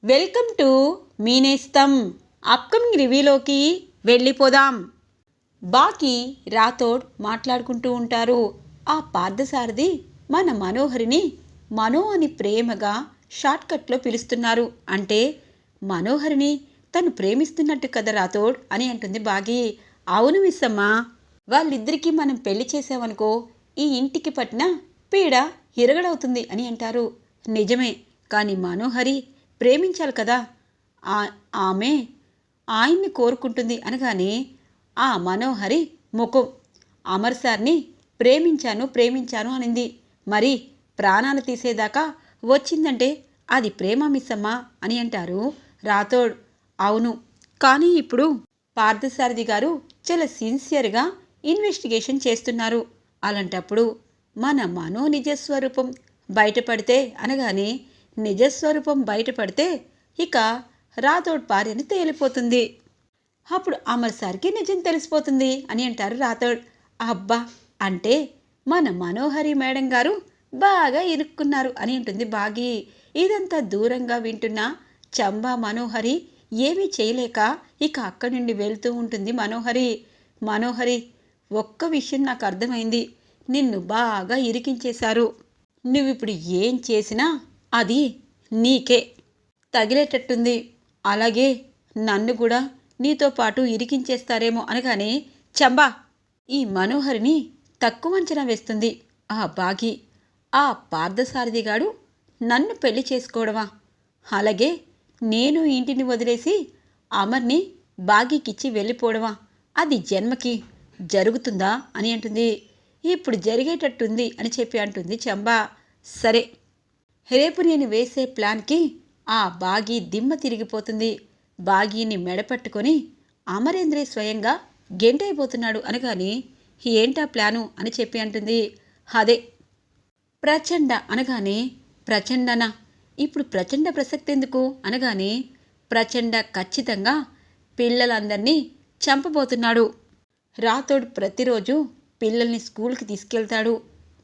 Welcome to Meenestham. Upcoming రివ్యూలోకి వెళ్ళిపోదాం. బాకీ రాథోడ్ మాట్లాడుకుంటూ ఉంటారు. ఆ పార్థసారథి మన మనోహరిని మనో అని ప్రేమగా షార్ట్కట్లో పిలుస్తున్నారు. అంటే మనోహరిని తను ప్రేమిస్తున్నట్టు కదా రాథోడ్ అని అంటుంది బాగి. అవును మిస్సమ్మ, వాళ్ళిద్దరికీ మనం పెళ్లి చేసామనుకో ఈ ఇంటికి పట్టిన పీడ ఎరగడవుతుంది అని అంటారు. నిజమే, కానీ మనోహరి ప్రేమించాలి కదా, ఆమె ఆయన్ని కోరుకుంటుంది అనగానే ఆ మనోహరి ముఖం అమర్ సార్ని ప్రేమించాను అనింది. మరి ప్రాణాలు తీసేదాకా వచ్చిందంటే అది ప్రేమ మిస్సమ్మా అని అంటారు రాథోడ్. అవును, కానీ ఇప్పుడు పార్థసారథి గారు చాలా సిన్సియర్గా ఇన్వెస్టిగేషన్ చేస్తున్నారు. అలాంటప్పుడు మన మనో నిజస్వరూపం బయటపడితే అనగానే నిజస్వరూపం బయటపడితే ఇక రాథోడ్ భార్యని తేలిపోతుంది. అప్పుడు అమర్ సార్కి నిజం తెలిసిపోతుంది అని అంటారు రాథోడ్. అబ్బా, అంటే మన మనోహరి మేడం గారు బాగా ఇరుక్కున్నారు అని అంటుంది బాగి. ఇదంతా దూరంగా వింటున్న చంబా మనోహరి ఏమీ చేయలేక ఇక అక్కడి నుండి వెళ్తూ ఉంటుంది. మనోహరి ఒక్క విషయం నాకు అర్థమైంది, నిన్ను బాగా ఇరికించేశారు. నువ్విప్పుడు ఏం చేసినా అది నీకే తగిలేటట్టుంది. అలాగే నన్ను కూడా నీతో పాటు ఇరికించేస్తారేమో అనగానే చంబా, ఈ మనోహరిని తక్కువ అంచనా వేస్తుంది ఆ బాగి. ఆ పార్థసారథిగాడు నన్ను పెళ్లి చేసుకోవడమా, అలాగే నేను ఇంటిని వదిలేసి అమర్ని బాగీకిచ్చి వెళ్ళిపోవడమా, అది జన్మకి జరుగుతుందా అని అంటుంది. ఇప్పుడు జరిగేటట్టుంది అని చెప్పి అంటుంది చంబా. సరే, రేపు నేను వేసే ప్లాన్కి ఆ బాగీ దిమ్మ తిరిగిపోతుంది. బాగీని మెడపట్టుకొని అమరేంద్రే స్వయంగా గెంటైపోతున్నాడు అనగానే ఏంటా ప్లాను అని చెప్పి అంటుంది. అదే ప్రచండ అనగానే ప్రచండనా, ఇప్పుడు ప్రచండ ప్రసక్తి ఎందుకు అనగానే ప్రచండ ఖచ్చితంగా పిల్లలందరినీ చంపబోతున్నాడు. రాథోడ్ ప్రతిరోజు పిల్లల్ని స్కూల్కి తీసుకెళ్తాడు.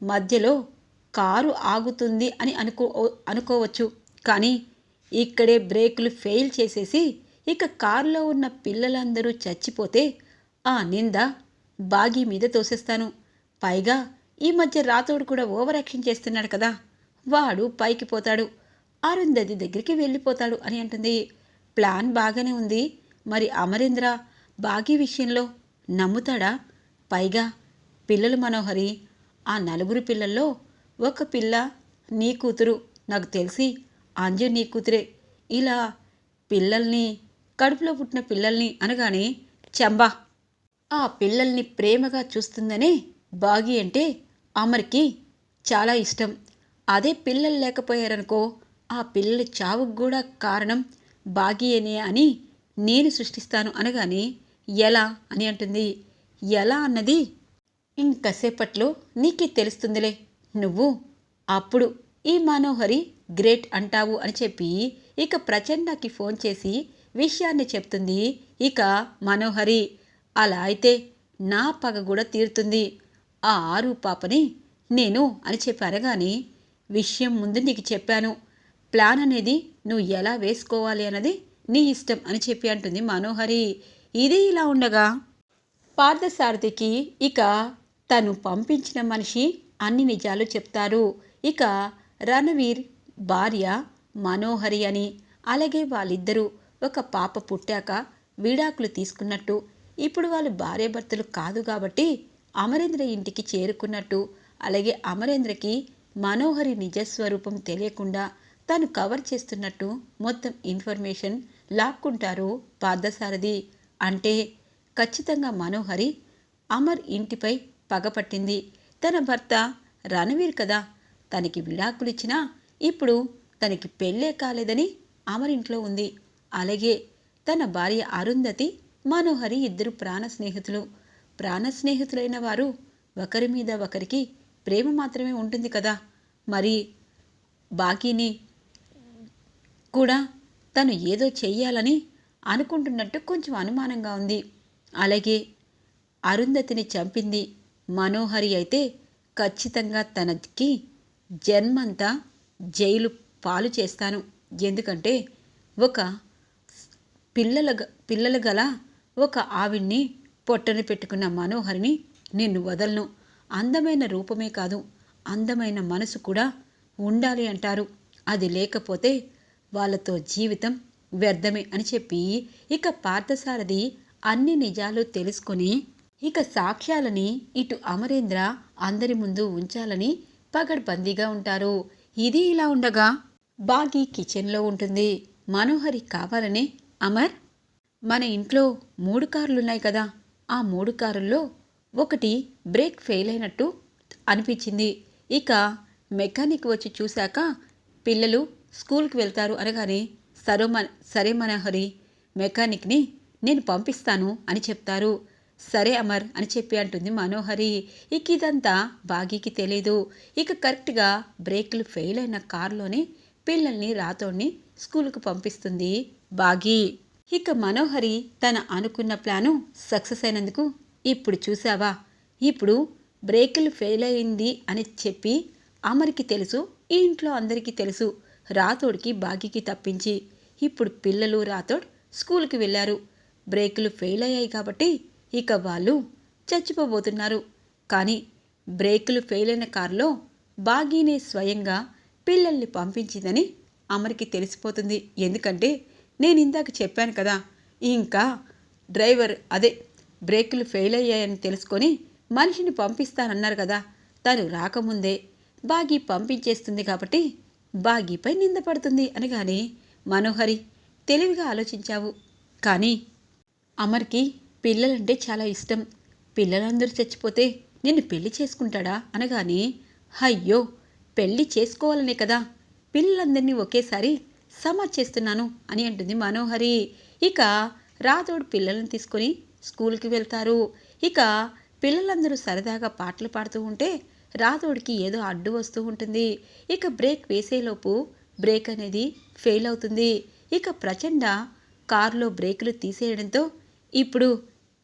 మధ్యలో కారు ఆగుతుంది అని అనుకోవచ్చు, కానీ ఇక్కడే బ్రేకులు ఫెయిల్ చేసేసి ఇక కారులో ఉన్న పిల్లలందరూ చచ్చిపోతే ఆ నింద బాగీ మీద తోసేస్తాను. పైగా ఈ మధ్య రాథోడ్ కూడా ఓవర్ యాక్షన్ చేస్తున్నాడు కదా, వాడు పైకి పోతాడు, అరుంధతి దగ్గరికి వెళ్ళిపోతాడు అని అంటుంది. ప్లాన్ బాగానే ఉంది, మరి అమరేంద్ర బాగీ విషయంలో నమ్ముతాడా? పైగా పిల్లలు మనోహరి, ఆ నలుగురు పిల్లల్లో ఒక పిల్ల నీ కూతురు, నాకు తెలిసి అంజు నీ కూతురే. ఇలా పిల్లల్ని, కడుపులో పుట్టిన పిల్లల్ని అనగానే చంబా, ఆ పిల్లల్ని ప్రేమగా చూస్తుందనే బాగి అంటే అమర్కి చాలా ఇష్టం. అదే పిల్లలు లేకపోయారనుకో ఆ పిల్లల చావుకు కూడా కారణం బాగియేనే అని నేను సృష్టిస్తాను అనగానే ఎలా అని అంటుంది. ఎలా అన్నది ఇంకసేపట్లో నీకే తెలుస్తుందిలే, నువ్వు అప్పుడు ఈ మనోహరి గ్రేట్ అంటావు అని చెప్పి ఇక ప్రచండకి ఫోన్ చేసి విషయాన్ని చెప్తుంది. ఇక మనోహరి, అలా అయితే నా పగ కూడా తీరుతుంది. ఆ ఆరు పాపని నేను అని చెప్పి అనగానే విషయం ముందు నీకు చెప్పాను, ప్లాన్ అనేది నువ్వు ఎలా వేసుకోవాలి అన్నది నీ ఇష్టం అని చెప్పి అంటుంది మనోహరి. ఇది ఇలా ఉండగా పార్థసారథికి ఇక తను పంపించిన మనిషి అన్ని నిజాలు చెప్తారు. ఇక రణవీర్ భార్య మనోహరి అని, అలాగే వాళ్ళిద్దరూ ఒక పాప పుట్టాక విడాకులు తీసుకున్నట్టు, ఇప్పుడు వాళ్ళు భార్యాభర్తలు కాదు కాబట్టి అమరేంద్ర ఇంటికి చేరుకున్నట్టు, అలాగే అమరేంద్రకి మనోహరి నిజస్వరూపం తెలియకుండా తను కవర్ చేస్తున్నట్టు మొత్తం ఇన్ఫర్మేషన్ లాక్కుంటారు పార్థసారథి. అంటే ఖచ్చితంగా మనోహరి అమర్ ఇంటిపై పగపట్టింది. తన భర్త రణవీర్ కదా, తనకి విడాకులిచ్చినా ఇప్పుడు తనకి పెళ్ళే కాలేదని అమర్ ఇంట్లో ఉంది. అలాగే తన భార్య అరుంధతి, మనోహరి ఇద్దరు ప్రాణ స్నేహితులైన వారు ఒకరి మీద ఒకరికి ప్రేమ మాత్రమే ఉంటుంది కదా. మరి బాకీని కూడా తను ఏదో చెయ్యాలని అనుకుంటున్నట్టు కొంచెం అనుమానంగా ఉంది. అలాగే అరుంధతిని చంపింది మనోహరి అయితే ఖచ్చితంగా తనకి జన్మంతా జైలు పాలు చేస్తాను. ఎందుకంటే ఒక పిల్లలు గల ఒక ఆవిడ్ని పొట్టన పెట్టుకున్న మనోహరిని నిన్ను వదలను. అందమైన రూపమే కాదు, అందమైన మనసు కూడా ఉండాలి అంటారు. అది లేకపోతే వాళ్ళతో జీవితం వ్యర్థమే అని చెప్పి ఇక పార్థసారథి అన్ని నిజాలు తెలుసుకొని ఇక సాక్ష్యాలని ఇటు అమరేంద్ర అందరి ముందు ఉంచాలని పగడ్బందీగా ఉంటారు. ఇది ఇలా ఉండగా బాగి కిచెన్లో ఉంటుంది. మనోహరి కావాలనే, అమర్, మన ఇంట్లో 3 కార్లున్నాయి కదా, ఆ 3 కారుల్లో ఒకటి బ్రేక్ ఫెయిల్ అయినట్టు అనిపించింది. ఇక మెకానిక్ వచ్చి చూశాక పిల్లలు స్కూల్కి వెళ్తారు అనగానే, సరే మనోహరి, మెకానిక్ని నేను పంపిస్తాను అని చెప్తారు. సరే అమర్ అని చెప్పి అంటుంది మనోహరి. ఇక ఇదంతా బాగీకి తెలీదు. ఇక కరెక్ట్గా బ్రేకులు ఫెయిల్ అయిన కారులోనే పిల్లల్ని రాతోడిని స్కూల్కి పంపిస్తుంది బాగీ. ఇక మనోహరి తన అనుకున్న ప్లాను సక్సెస్ అయినందుకు, ఇప్పుడు చూసావా, ఇప్పుడు బ్రేకులు ఫెయిల్ అయింది అని చెప్పి అమర్కి తెలుసు, ఈ ఇంట్లో అందరికీ తెలుసు, రాతోడికి బాగీకి తప్పించి. ఇప్పుడు పిల్లలు రాతోడ్ స్కూల్కి వెళ్ళారు. బ్రేకులు ఫెయిల్ అయ్యాయి కాబట్టి ఇక వాళ్ళు చచ్చిపోబోతున్నారు. కానీ బ్రేకులు ఫెయిల్ అయిన కారులో బాగీనే స్వయంగా పిల్లల్ని పంపించిందని అమర్కి తెలిసిపోతుంది. ఎందుకంటే నేను ఇందాక చెప్పాను కదా, ఇంకా డ్రైవర్ బ్రేకులు ఫెయిల్ అయ్యాయని తెలుసుకొని మనిషిని పంపిస్తానన్నారు కదా, తను రాకముందే బాగీ పంపించేస్తుంది కాబట్టి బాగీపై నింద పడుతుంది అనగానే, మనోహరి, తెలివిగా ఆలోచించావు. కానీ అమర్కి పిల్లలంటే చాలా ఇష్టం. పిల్లలందరూ చచ్చిపోతే నిన్ను పెళ్లి చేసుకుంటాడా అనగానే, అయ్యో, పెళ్లి చేసుకోవాలనే కదా పిల్లలందరినీ ఒకేసారి చేస్తున్నాను అని అంటుంది మనోహరి. ఇక రాతోడు పిల్లలను తీసుకొని స్కూల్కి వెళ్తారు. ఇక పిల్లలందరూ సరదాగా పాటలు పాడుతూ ఉంటే రాతోడికి ఏదో అడ్డు వస్తూ ఉంటుంది. ఇక బ్రేక్ వేసేలోపు బ్రేక్ అనేది ఫెయిల్ అవుతుంది. ఇక ప్రచండ కారులో బ్రేకులు తీసేయడంతో ఇప్పుడు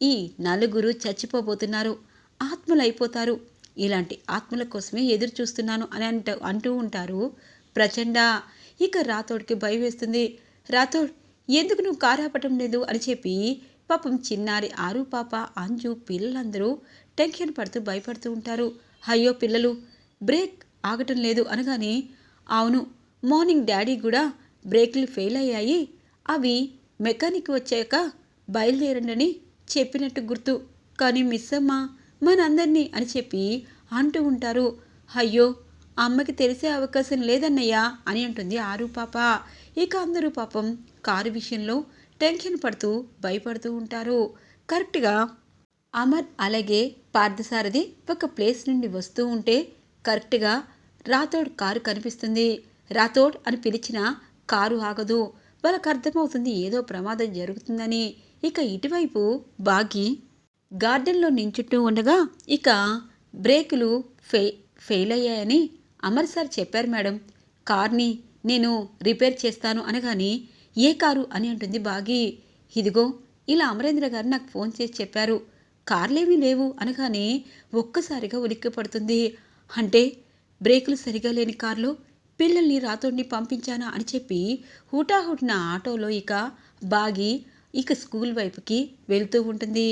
ఈ నలుగురు చచ్చిపోబోతున్నారు, ఆత్మలైపోతారు. ఇలాంటి ఆత్మల కోసమే ఎదురు చూస్తున్నాను అని అంటూ ఉంటారు ప్రచండ. ఇక రాతోడికి భయం వేస్తుంది. రాతోడ్, ఎందుకు నువ్వు కారు ఆపటం లేదు అని చెప్పి పాపం చిన్నారి ఆరు, పాప, అంజు, పిల్లలందరూ టెన్షన్ పడుతూ భయపడుతూ ఉంటారు. అయ్యో పిల్లలు, బ్రేక్ ఆగటం లేదు అనగానే, అవును, మార్నింగ్ డాడీ కూడా బ్రేకులు ఫెయిల్ అయ్యాయి, అవి మెకానిక్ వచ్చాక బయలుదేరండి చెప్పినట్టు గుర్తు, కానీ మిస్ అమ్మ మనందరినీ అని చెప్పి అంటూ ఉంటారు. అయ్యో, అమ్మకి తెలిసే అవకాశం లేదన్నయ్యా అని అంటుంది ఆరు పాప. ఇక అందరూ పాపం కారు విషయంలో టెన్షన్ పడుతూ భయపడుతూ ఉంటారు. కరెక్ట్గా అమర్ అలాగే పార్థసారథి ఒక ప్లేస్ నుండి వస్తూ ఉంటే కరెక్ట్గా రాతోడ్ కారు కనిపిస్తుంది. రాతోడ్ అని పిలిచిన కారు ఆగదు. వాళ్ళకు అర్థమవుతుంది ఏదో ప్రమాదం జరుగుతుందని. ఇక ఇటువైపు బాగి గార్డెన్లో నించుంటూ ఉండగా ఇక బ్రేకులు ఫెయిల్ అయ్యాయని అమర్ సార్ చెప్పారు మేడం, కార్ని నేను రిపేర్ చేస్తాను అనగాని, ఏ కారు అని అంటుంది బాగి. ఇదిగో ఇలా అమరేంద్ర గారు నాకు ఫోన్ చేసి చెప్పారు, కార్లేమీ లేవు అనగానే ఒక్కసారిగా ఉలిక్కి పడుతుంది. అంటే బ్రేకులు సరిగా లేని కారులో పిల్లల్ని రాతోడిని పంపించానా అని చెప్పి హుటాహుటిన ఆటోలో ఇక బాగి ఇక స్కూల్ వైపుకి వెళ్తూ ఉంటుంది.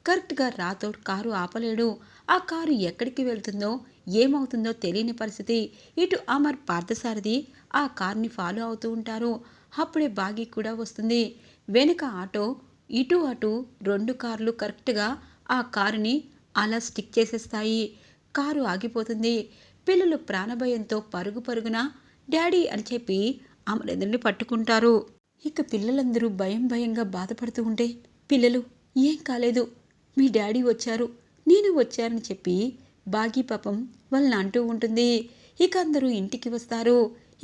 కరెక్ట్గా రాతోడ్ కారు ఆపలేడు. ఆ కారు ఎక్కడికి వెళ్తుందో ఏమవుతుందో తెలియని పరిస్థితి. ఇటు అమర్, పార్థసారథి ఆ కార్ని ఫాలో అవుతూ ఉంటారు. అప్పుడే బాగి కూడా వస్తుంది. వెనుక ఆటో ఇటు అటు 2 కార్లు కరెక్ట్గా ఆ కారుని అలా స్టిక్ చేసేస్తాయి. కారు ఆగిపోతుంది. పిల్లలు ప్రాణభయంతో పరుగు పరుగున డాడీ అని చెప్పి అమరేంద్రని పట్టుకుంటారు. ఇక పిల్లలందరూ భయంగా బాధపడుతూ ఉంటే, పిల్లలు ఏం కాలేదు, మీ డాడీ వచ్చారు, నేను వచ్చారని చెప్పి బాగి పాపం వాళ్ళని అంటూ ఉంటుంది. ఇక అందరూ ఇంటికి వస్తారు.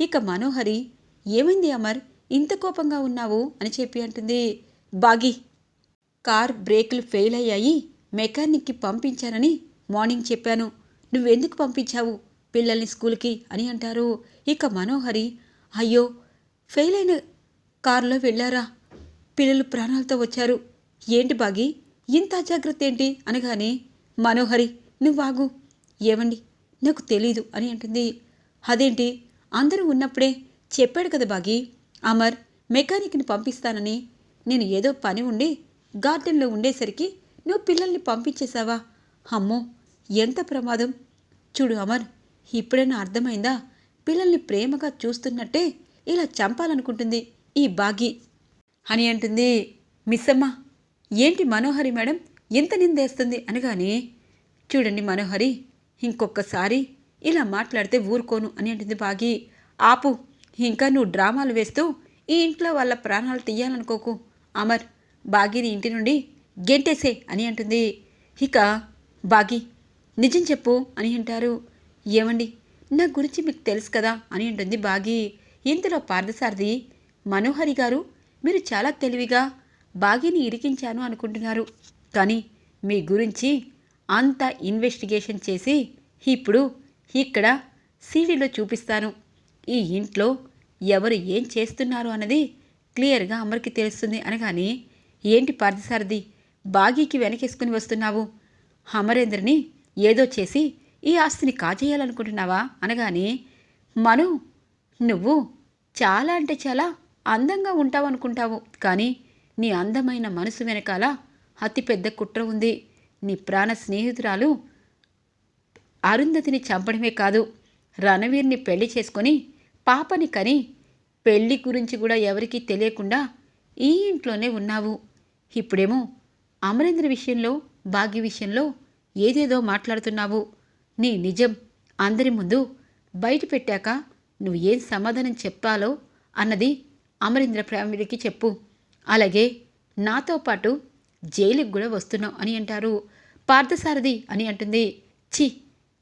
ఇక మనోహరి, ఏమైంది అమర్, ఇంత కోపంగా ఉన్నావు అని చెప్పి అంటుంది. బాగి, కార్ బ్రేకులు ఫెయిల్ అయ్యాయి, మెకానిక్కి పంపించానని మార్నింగ్ చెప్పాను, నువ్వెందుకు పంపించావు పిల్లల్ని స్కూల్కి అని అంటారు. ఇక మనోహరి, అయ్యో, ఫెయిల్ అయిన కారులో వెళ్ళారా, పిల్లలు ప్రాణాలతో వచ్చారు, ఏంటి బాగి ఇంత అజాగ్రత్త ఏంటి అనగానే, మనోహరి నువ్వాగు, ఏమండి నాకు తెలీదు అని అంటుంది. అదేంటి, అందరూ ఉన్నప్పుడే చెప్పాడు కదా బాగి, అమర్ మెకానిక్ని పంపిస్తానని నేను ఏదో పని ఉండి గార్డెన్లో ఉండేసరికి నువ్వు పిల్లల్ని పంపించేశావా? అమ్మో, ఎంత ప్రమాదం! చూడు అమర్, ఇప్పుడైనా అర్థమైందా? పిల్లల్ని ప్రేమగా చూస్తున్నట్టే ఇలా చంపాలనుకుంటుంది ఈ బాగి అని అంటుంది. మిస్సమ్మ, ఏంటి మనోహరి మేడం ఎంత నిందేస్తుంది అనగానే, చూడండి మనోహరి, ఇంకొకసారి ఇలా మాట్లాడితే ఊరుకోను అని అంటుంది బాగి. ఆపు, ఇంకా నువ్వు డ్రామాలు వేస్తూ ఈ ఇంట్లో వాళ్ళ ప్రాణాలు తీయాలనుకోకు. అమర్, బాగిని ఇంటి నుండి గెంటేసే అని అంటుంది. ఇక బాగి, నిజం చెప్పు అని అంటారు. ఏమండి, నా గురించి మీకు తెలుసు కదా అని అంటుంది బాగి. ఇంతలో పార్థసారథి, మనోహరి గారు, మీరు చాలా తెలివిగా బాగిని ఇరికించాను అనుకుంటున్నారు, కానీ మీ గురించి అంత ఇన్వెస్టిగేషన్ చేసి ఇప్పుడు ఇక్కడ సీడీలో చూపిస్తాను. ఈ ఇంట్లో ఎవరు ఏం చేస్తున్నారు అన్నది క్లియర్గా అమర్కి తెలుస్తుంది అనగానే, ఏంటి పార్థసారథి, బాగీకి వెనకేసుకుని వస్తున్నావు? అమరేంద్రని ఏదో చేసి ఈ ఆస్తిని కాజేయాలనుకుంటున్నావా అనగానే, మను, నువ్వు చాలా అంటే చాలా అందంగా ఉంటావు అనుకుంటావు, కానీ నీ అందమైన మనసు వెనకాల అతిపెద్ద కుట్ర ఉంది. నీ ప్రాణ స్నేహితురాలు అరుంధతిని చంపడమే కాదు, రణవీర్ని పెళ్లి చేసుకొని పాపని కని పెళ్లి గురించి కూడా ఎవరికీ తెలియకుండా ఈ ఇంట్లోనే ఉన్నావు. ఇప్పుడేమో అమరేంద్ర విషయంలో, భాగ్య విషయంలో ఏదేదో మాట్లాడుతున్నావు. నీ నిజం అందరి ముందు బయట పెట్టాక నువ్వు ఏం సమాధానం చెప్పాలో అన్నది అమరేంద్ర ఫ్యామిలీకి చెప్పు. అలాగే నాతో పాటు జైలుకి కూడా వస్తున్నావు అని అంటారు. పార్థసారథి అని అంటుంది, ఛీ,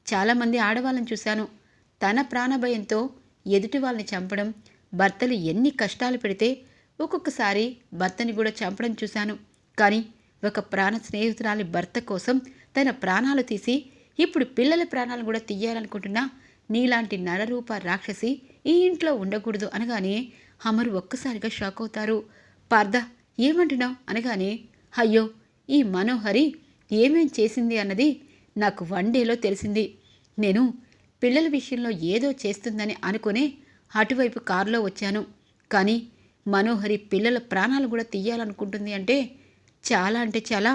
చాలామంది ఆడవాళ్ళని చూశాను, తన ప్రాణభయంతో ఎదుటి వాళ్ళని చంపడం, భర్తలు ఎన్ని కష్టాలు పెడితే ఒక్కొక్కసారి భర్తని కూడా చంపడం చూశాను, కానీ ఒక ప్రాణ స్నేహితురాలి భర్త కోసం తన ప్రాణాలు తీసి ఇప్పుడు పిల్లల ప్రాణాలు కూడా తీయాలనుకుంటున్నా నీలాంటి నరరూప రాక్షసి ఈ ఇంట్లో ఉండకూడదు అనగానే అమరు ఒక్కసారిగా షాక్ అవుతారు. పార్థ, ఏమంటున్నావు అనగానే, అయ్యో, ఈ మనోహరి ఏమేం చేసింది అన్నది నాకు వన్ డేలో తెలిసింది. నేను పిల్లల విషయంలో ఏదో చేస్తుందని అనుకునే అటువైపు కారులో వచ్చాను, కానీ మనోహరి పిల్లల ప్రాణాలు కూడా తీయాలనుకుంటుంది అంటే చాలా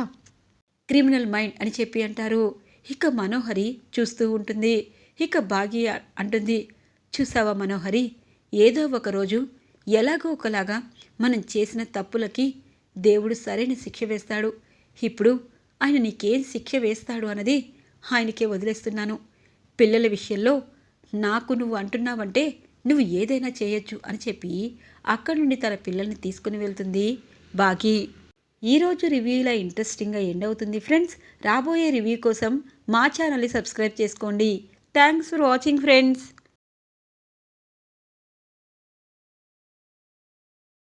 క్రిమినల్ మైండ్ అని చెప్పి అంటారు. ఇక మనోహరి చూస్తూ ఉంటుంది. ఇక బాగి అంటుంది, చూసావా మనోహరి, ఏదో ఒకరోజు ఎలాగో ఒకలాగా మనం చేసిన తప్పులకి దేవుడు సరైన శిక్ష వేస్తాడు. ఇప్పుడు ఆయన నీకేం శిక్ష వేస్తాడు అన్నది ఆయనకే వదిలేస్తున్నాను. పిల్లల విషయంలో నాకు నువ్వు అంటున్నావంటే నువ్వు ఏదైనా చేయొచ్చు అని చెప్పి అక్కడి నుండి తన పిల్లల్ని తీసుకుని వెళ్తుంది బాగి. ఈరోజు రివ్యూ ఇలా ఇంట్రెస్టింగ్గా ఎండ్ అవుతుంది ఫ్రెండ్స్. రాబోయే రివ్యూ కోసం మా ఛానల్ని సబ్స్క్రైబ్ చేసుకోండి. Thanks for watching friends.